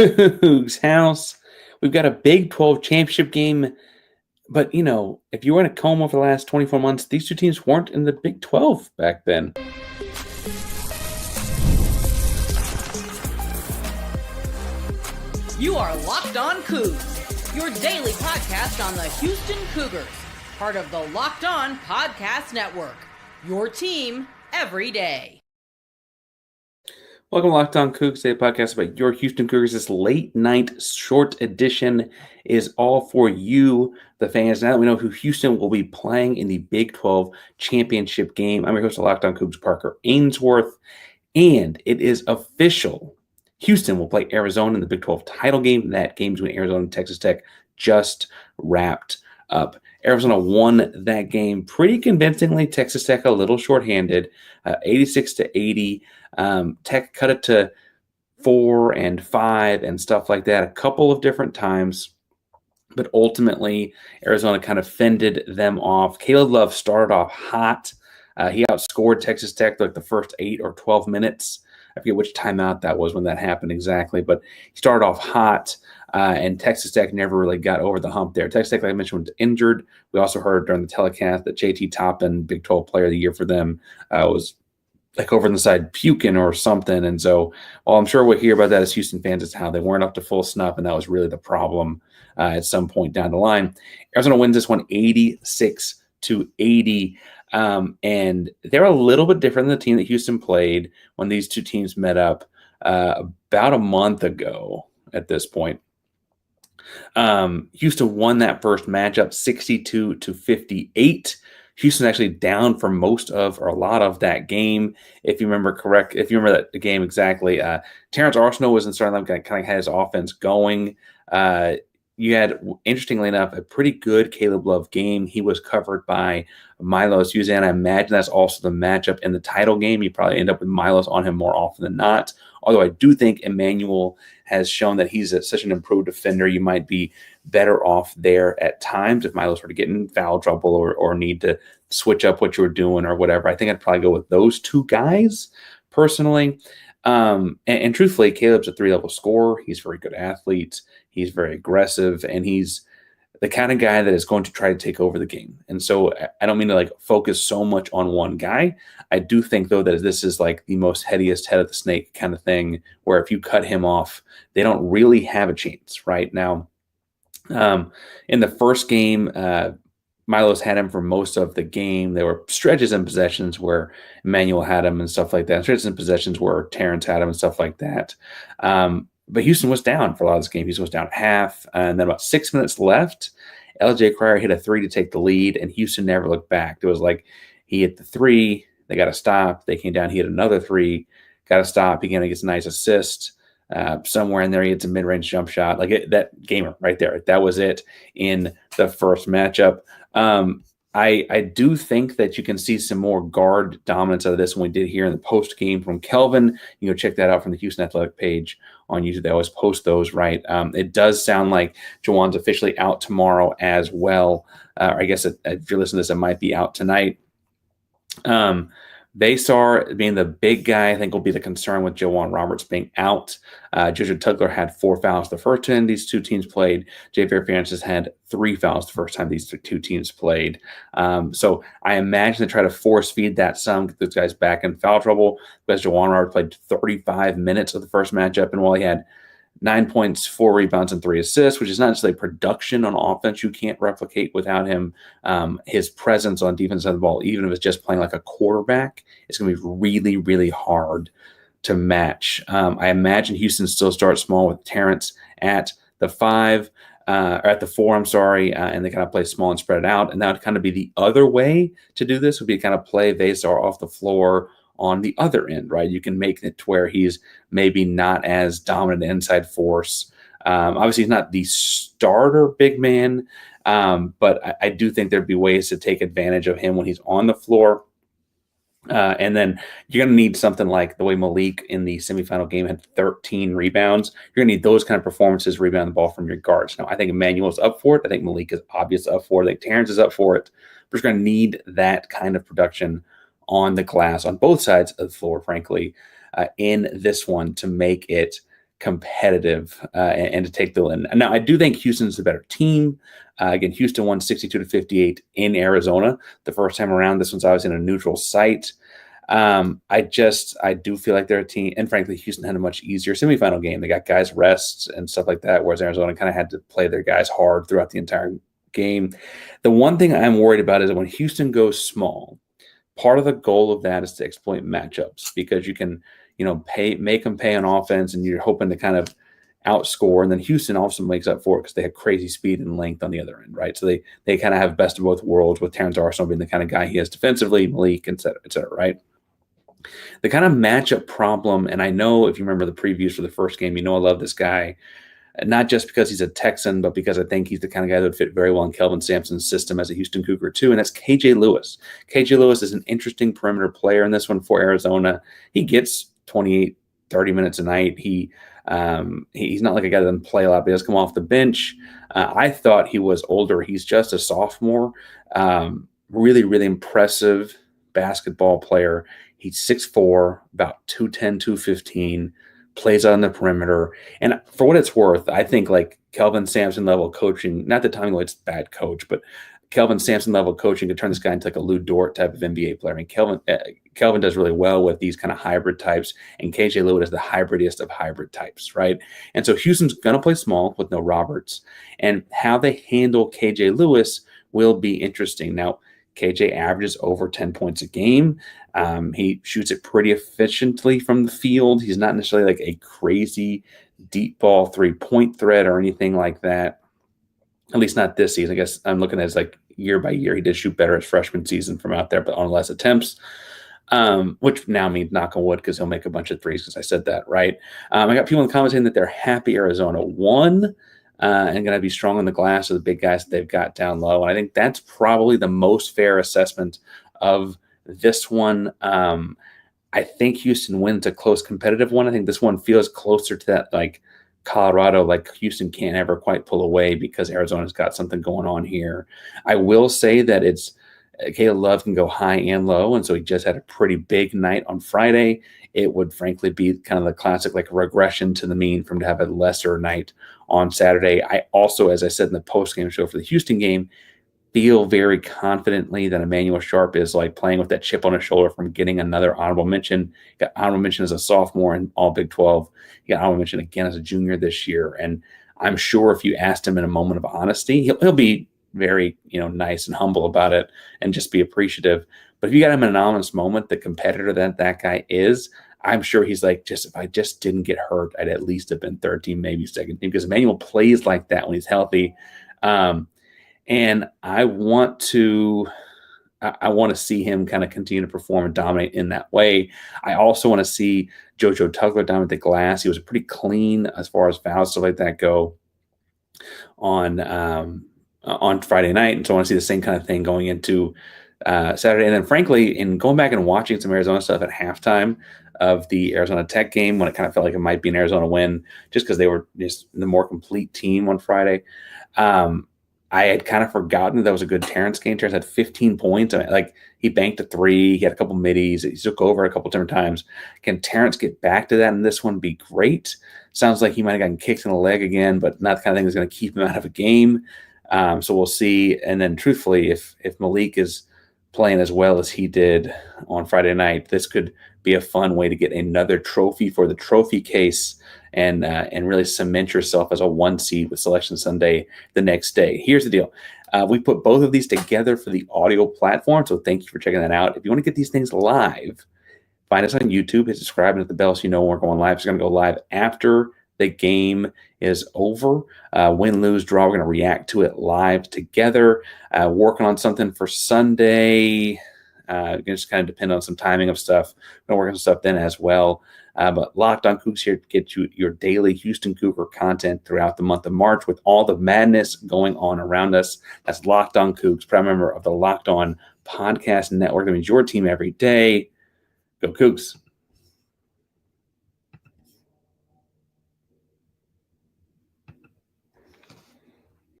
Coogs House. We've got a Big 12 championship game. But, if you were in a coma for the last 24 months, these two teams weren't in the Big 12 back then. You are Locked On Coogs, your daily podcast on the Houston Cougars, part of the Locked On Podcast Network, your team every day. Welcome to Locked On Coogs, a podcast about your Houston Cougars. This late night short edition is all for you, the fans. Now that we know who Houston will be playing in the Big 12 championship game, I'm your host of Locked On Coogs, Parker Ainsworth, and it is official. Houston will play Arizona in the Big 12 title game. That game between Arizona and Texas Tech just wrapped up. Arizona won that game pretty convincingly. Texas Tech a little shorthanded, 86-80. Tech cut it to 4 and 5 and stuff like that a couple of different times. But ultimately, Arizona kind of fended them off. Caleb Love started off hot. He outscored Texas Tech like the first 8 or 12 minutes. I forget which timeout that was when that happened exactly, but he started off hot, and Texas Tech never really got over the hump there. Texas Tech, like I mentioned, was injured. We also heard during the telecast that JT Toppin, Big 12 Player of the Year for them, was like over on the side puking or something. And so, well, I'm sure we'll hear about that as Houston fans as how they weren't up to full snuff, and that was really the problem at some point down the line. Arizona wins this one 86-80. And they're a little bit different than the team that Houston played when these two teams met up about a month ago at this point. Houston won that first matchup 62-58. Houston actually down for most of or a lot of that game. If you remember that the game exactly, Terrence Arsenault was in starting line, kind of had his offense going. You had, interestingly enough, a pretty good Caleb Love game. He was covered by Milos Uzan. I imagine that's also the matchup in the title game. You probably end up with Milos on him more often than not. Although I do think Emmanuel has shown that he's such an improved defender. You might be better off there at times if Milos were to get in foul trouble or need to switch up what you were doing or whatever. I think I'd probably go with those two guys personally. And truthfully, Caleb's a 3-level scorer. He's a very good athlete. He's very aggressive, and he's the kind of guy that is going to try to take over the game. And so I don't mean to focus so much on one guy. I do think, though, that this is like the most headiest head of the snake kind of thing, where if you cut him off, they don't really have a chance right now. In the first game, Milos had him for most of the game. There were stretches and possessions where Emmanuel had him and stuff like that. Stretches and possessions where Terrence had him and stuff like that. But Houston was down for a lot of this game. Houston was down at half. And then about 6 minutes left, LJ Cryer hit a 3 to take the lead, and Houston never looked back. It was like he hit the 3, they got to stop. They came down, he hit another 3, got to stop. Again, he gets a nice assist. Somewhere in there, he hits a mid-range jump shot. That gamer right there. That was it in the first matchup. I do think that you can see some more guard dominance out of this than we did here in the post game from Kelvin. You can go check that out from the Houston Athletic page on YouTube. They always post those, right? It does sound like Jawan's officially out tomorrow as well. I guess if you're listening to this, it might be out tonight. Basar being the big guy, I think, will be the concern with Jawan Roberts being out. Joshua Tugler had 4 fouls the first time these two teams played. Javier Francis had 3 fouls the first time these two teams played. So I imagine they try to force feed that some, get those guys back in foul trouble, because Jawan Roberts played 35 minutes of the first matchup, and while he had 9 points, 4 rebounds, and 3 assists, which is not necessarily production on offense you can't replicate without him. His presence on defense side of the ball, even if it's just playing like a quarterback, it's going to be really, really hard to match. I imagine Houston still starts small with Terrence at the 5, or at the 4, and they kind of play small and spread it out. And that would kind of be the other way to do this, would be to kind of play Vasar off the floor on the other end, right? You can make it to where he's maybe not as dominant inside force. Obviously, he's not the starter big man, but I do think there'd be ways to take advantage of him when he's on the floor. And then you're going to need something like the way Malik in the semifinal game had 13 rebounds. You're going to need those kind of performances, rebound the ball from your guards. Now, I think Emmanuel's up for it. I think Malik is obviously up for it. I think Terrence is up for it. We're just going to need that kind of production on the glass on both sides of the floor, frankly, in this one to make it competitive and to take the win. Now, I do think Houston's the better team. Again, Houston won 62-58 in Arizona the first time around. This one's obviously in a neutral site. I do feel like they're a team, and frankly, Houston had a much easier semifinal game. They got guys rests and stuff like that, whereas Arizona kind of had to play their guys hard throughout the entire game. The one thing I'm worried about is that when Houston goes small, part of the goal of that is to exploit matchups, because you can, make them pay on offense, and you're hoping to kind of outscore. And then Houston also makes up for it because they have crazy speed and length on the other end, right? So they kind of have best of both worlds, with Terrence Arsenal being the kind of guy he has defensively, Malik, et cetera, right? The kind of matchup problem, and I know if you remember the previews for the first game, I love this guy, not just because he's a Texan, but because I think he's the kind of guy that would fit very well in Kelvin Sampson's system as a Houston Cougar too, and that's KJ Lewis. KJ Lewis is an interesting perimeter player in this one for Arizona. He gets 28, 30 minutes a night. He's not like a guy that doesn't play a lot, but he does come off the bench. I thought he was older. He's just a sophomore. Really, really impressive basketball player. He's 6'4", about 210, 215, plays on the perimeter. And for what it's worth, I think like Kelvin Sampson level coaching, not that Tommy Lloyd's a bad coach, but Kelvin Sampson level coaching could turn this guy into like a Lou Dort type of NBA player. I mean, Kelvin does really well with these kind of hybrid types, and KJ Lewis is the hybridiest of hybrid types, right? And so Houston's going to play small with no Roberts, and how they handle KJ Lewis will be interesting. Now, KJ averages over 10 points a game. He shoots it pretty efficiently from the field. He's not necessarily like a crazy deep ball 3-point threat or anything like that. At least not this season. I guess I'm looking at it as like year by year. He did shoot better his freshman season from out there, but on less attempts, which now means knock on wood because he'll make a bunch of threes because I said that, right? I got people in the comments saying that they're happy Arizona won and going to be strong on the glass of the big guys that they've got down low. And I think that's probably the most fair assessment of this one. I think Houston wins a close competitive one. I think this one feels closer to that like Colorado, like Houston can't ever quite pull away because Arizona's got something going on here. I will say that it's Caleb Love can go high and low, and so he just had a pretty big night on Friday. It would frankly be kind of the classic like regression to the mean for him to have a lesser night on Saturday. I also, as I said in the post-game show for the Houston game, feel very confidently that Emmanuel Sharp is like playing with that chip on his shoulder from getting another honorable mention. He got honorable mention as a sophomore in all Big 12. He got honorable mention again as a junior this year. And I'm sure if you asked him in a moment of honesty, he'll be very, nice and humble about it and just be appreciative. But if you got him in an honest moment, the competitor that guy is, I'm sure he's like, if I just didn't get hurt, I'd at least have been third team, maybe second team, because Emmanuel plays like that when he's healthy. And I want to see him kind of continue to perform and dominate in that way. I also want to see JoJo Tugler dominate the glass. He was pretty clean as far as fouls, stuff like that go on Friday night. And so I want to see the same kind of thing going into Saturday. And then frankly, in going back and watching some Arizona stuff at halftime of the Arizona Tech game, when it kind of felt like it might be an Arizona win, just because they were just the more complete team on Friday, I had kind of forgotten that was a good Terrence game. Terrence had 15 points. I mean, he banked a three. He had a couple middies. He took over a couple different times. Can Terrence get back to that in this one? Be great. Sounds like he might have gotten kicked in the leg again, but not the kind of thing that's going to keep him out of a game. So we'll see. And then truthfully, if Malik is playing as well as he did on Friday night, this could be a fun way to get another trophy for the trophy case and really cement yourself as a 1 seed with Selection Sunday the next day. Here's the deal. We put both of these together for the audio platform, so thank you for checking that out. If you want to get these things live, find us on YouTube, hit subscribe and hit the bell so you know when we're going live. It's going to go live after the game is over. Win, lose, draw, we're going to react to it live together. Working on something for Sunday. Just kind of depend on some timing of stuff. We're going to work on stuff then as well. But Locked On Coogs here to get you your daily Houston Cougar content throughout the month of March with all the madness going on around us. That's Locked On Coogs, proud member of the Locked On Podcast Network. That means your team every day. Go Cougs.